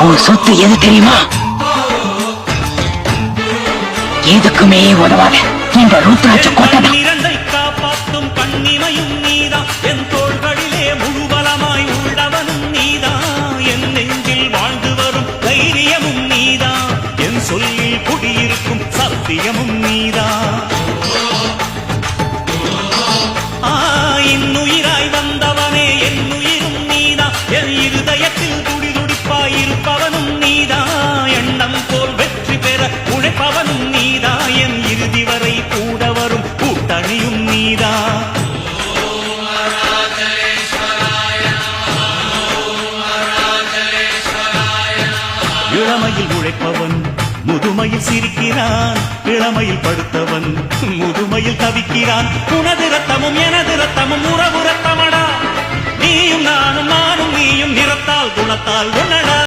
உன் சொத்து எது தெரியுமா? எதுக்குமே உதவாத இந்த ருத்ராட்ச கோட்டை. காப்பாற்றும் கண்ணிமையும் நீதான், என் தோள்களிலே முழுபலமாய் உள்ளவனும் நீதான், என் நெஞ்சில் வாழ்ந்து வரும் தைரியமும் நீதான், என் சொல்லில் குடியிருக்கும் சத்தியமும் நீதான். இன்னுயிராய் வந்தவனே என் உயிரும் நீதான், என் இருதயத்தில் துடிதுடிப்பாயிருப்பவனும் நீதான், எண்ணம் போல் வெற்றி பெற உழைப்பவனும் நீதான், என் இறுதி வரை கூட வரும் கூட்டணியும் நீதான். இளமையில் உழைப்பவன் முதுமையில் சிரிக்கிறான், இளமையில் படுத்தவன் முதுமையில் தவிக்கிறான். உனது ரத்தமும் எனது ரத்தமும் உறவு ரத்தமடா, நீயும் நானும் நானும் நீயும் நிறத்தால் குணத்தால் உன்னடா.